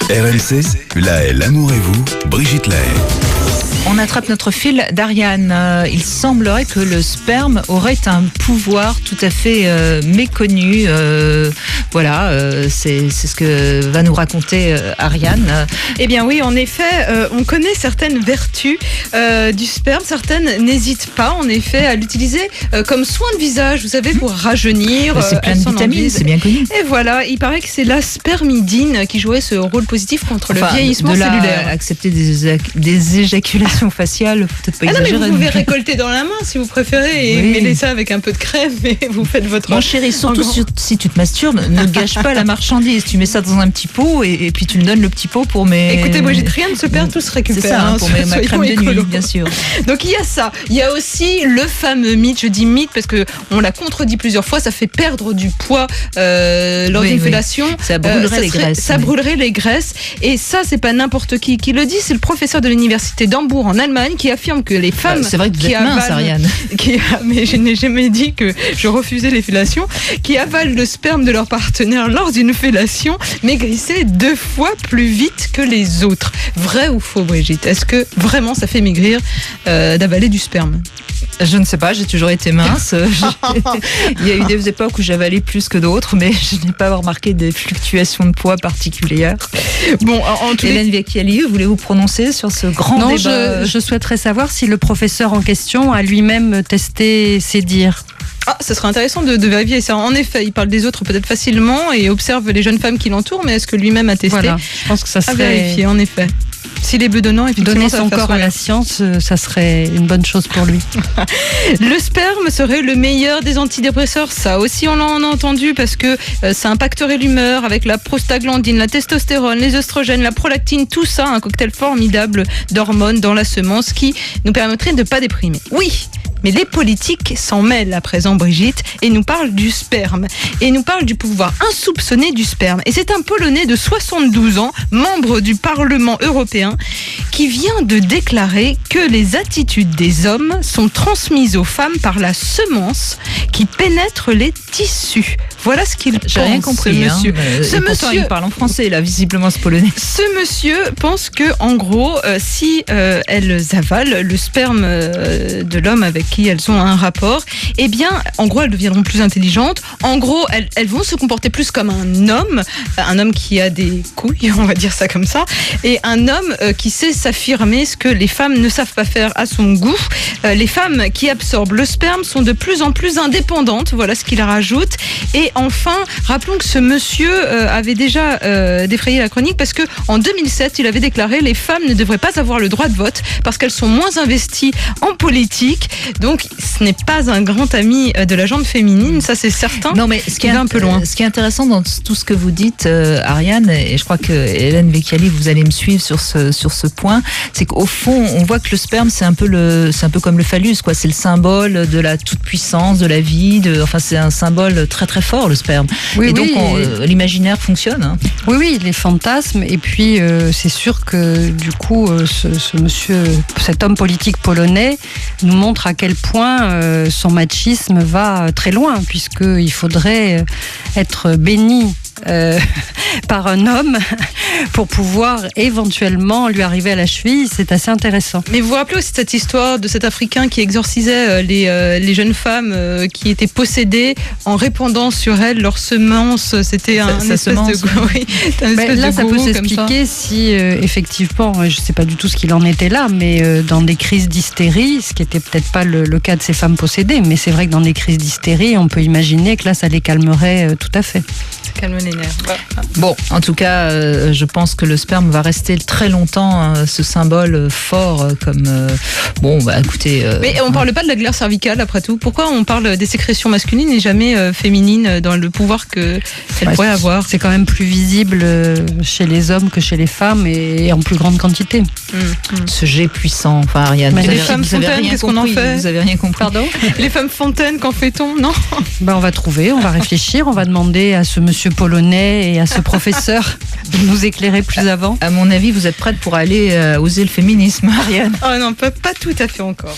RMC, l'amour et vous, Brigitte Lahaye. On attrape notre fil d'Ariane. Il semblerait que le sperme aurait un pouvoir tout à fait méconnu. C'est ce que va nous raconter Ariane. Eh bien oui, en effet, on connaît certaines vertus du sperme. Certaines n'hésitent pas, en effet, à l'utiliser comme soin de visage, vous savez, pour rajeunir. C'est plein de vitamines, c'est bien connu. Et voilà, il paraît que c'est la spermidine qui jouait ce rôle positif contre le vieillissement cellulaire. Accepter des éjaculations faciales, peut-être pas exagérer. Mais vous pouvez récolter dans la main si vous préférez et mêler ça avec un peu de crème et vous faites votre... Mon chéri, surtout si tu te masturbes, ne gâche pas la marchandise. Tu mets ça dans un petit pot et puis tu me donnes le petit pot pour mes... Écoutez, moi, rien ne se perd, tout se récupère. C'est ça, pour ma crème de nuit, bien sûr. Donc il y a ça. Il y a aussi le fameux mythe. Je dis mythe parce qu'on l'a contredit plusieurs fois. Ça fait perdre du poids lors d'une fellation. Ça brûlerait les graisses. Ça brûlerait les graisses. Et ça, c'est pas n'importe qui le dit. C'est le professeur de l'université d'Hambourg en Allemagne qui affirme que les femmes... c'est vrai que vous êtes mince, Ariane. Mais je n'ai jamais dit que je refusais les fellations. Qui avalent le sperme de leur partenaire lors d'une fellation maigrissaient 2 fois plus vite que les autres. Vrai ou faux, Brigitte? Est-ce que vraiment ça fait maigrir d'avaler du sperme? Je ne sais pas, j'ai toujours été mince. Il y a eu des époques où j'avalais plus que d'autres, mais je n'ai pas remarqué des fluctuations de poids particulières. Bon, Hélène Vecchiali, voulez-vous prononcer sur ce grand débat? Je souhaiterais savoir si le professeur en question a lui-même testé ses dires. Ce serait intéressant de vérifier ça. En effet, il parle des autres peut-être facilement et observe les jeunes femmes qui l'entourent, mais est-ce que lui-même a testé? Voilà, je pense que ça serait... à vérifier, en effet. S'il est bedonnant, effectivement, donner son corps à la science, ça serait une bonne chose pour lui. Le sperme serait le meilleur des antidépresseurs. Ça aussi, on l'a entendu parce que ça impacterait l'humeur avec la prostaglandine, la testostérone, les oestrogènes, la prolactine, tout ça, un cocktail formidable d'hormones dans la semence qui nous permettrait de ne pas déprimer. Oui, mais les politiques s'en mêlent à présent, Brigitte, et nous parlent du sperme. Et nous parlent du pouvoir insoupçonné du sperme. Et c'est un Polonais de 72 ans, membre du Parlement européen, qui vient de déclarer que les attitudes des hommes sont transmises aux femmes par la semence qui pénètre les tissus. Voilà ce qu'il pense. J'ai rien compris, monsieur. Ce monsieur, il parle en français, là, visiblement, ce Polonais. Ce monsieur pense que, en gros, si elles avalent le sperme de l'homme avec qui elles ont un rapport, eh bien, en gros, elles deviendront plus intelligentes. En gros, elles vont se comporter plus comme un homme qui a des couilles, on va dire ça comme ça, et un homme qui sait s'affirmer, ce que les femmes ne savent pas faire à son goût. Les femmes qui absorbent le sperme sont de plus en plus indépendantes, voilà ce qu'il rajoute. Et enfin, rappelons que ce monsieur avait déjà défrayé la chronique parce qu'en 2007, il avait déclaré les femmes ne devraient pas avoir le droit de vote parce qu'elles sont moins investies en politique. Donc, ce n'est pas un grand ami de la gente féminine, ça c'est certain. Non, mais ce qui est un peu loin. Ce qui est intéressant dans tout ce que vous dites, Ariane, et je crois que Hélène Vecchiali, vous allez me suivre sur ce point, c'est qu'au fond, on voit que le sperme, c'est un peu comme le phallus, quoi. C'est le symbole de la toute-puissance, de la vie, c'est un symbole très très fort, le sperme. Oui, et donc, l'imaginaire fonctionne. Hein. Oui, les fantasmes. Et puis, c'est sûr que du coup, cet homme politique polonais nous montre à quel point son machisme va très loin, puisqu'il faudrait être béni par un homme pour pouvoir éventuellement lui arriver à la cheville. C'est assez intéressant. Mais vous vous rappelez aussi cette histoire de cet Africain qui exorcisait les jeunes femmes qui étaient possédées en répandant sur elles leurs semences. C'était un espèce de gourou. Là, ça peut s'expliquer si effectivement, je ne sais pas du tout ce qu'il en était là, mais dans des crises d'hystérie, ce qui n'était peut-être pas le cas de ces femmes possédées, mais c'est vrai que dans des crises d'hystérie, on peut imaginer que là, ça les calmerait tout à fait. Calme les nerfs. Bon, en tout cas, je pense que le sperme va rester très longtemps ce symbole fort comme... écoutez... Mais on ne parle pas de la glaire cervicale, après tout. Pourquoi on parle des sécrétions masculines et jamais féminines dans le pouvoir qu'elles pourraient avoir? C'est quand même plus visible chez les hommes que chez les femmes et en plus grande quantité. Ce jet puissant, enfin Ariane. Mais les femmes fontaines, qu'est-ce qu'on en fait? Vous avez rien compris. Pardon? Les femmes fontaines, qu'en fait-on? Non. On va trouver, on va réfléchir, on va demander à ce monsieur polonais et à ce professeur de nous éclairer plus avant. À mon avis, vous êtes prête pour aller oser le féminisme, Ariane? Oh non, pas tout à fait encore.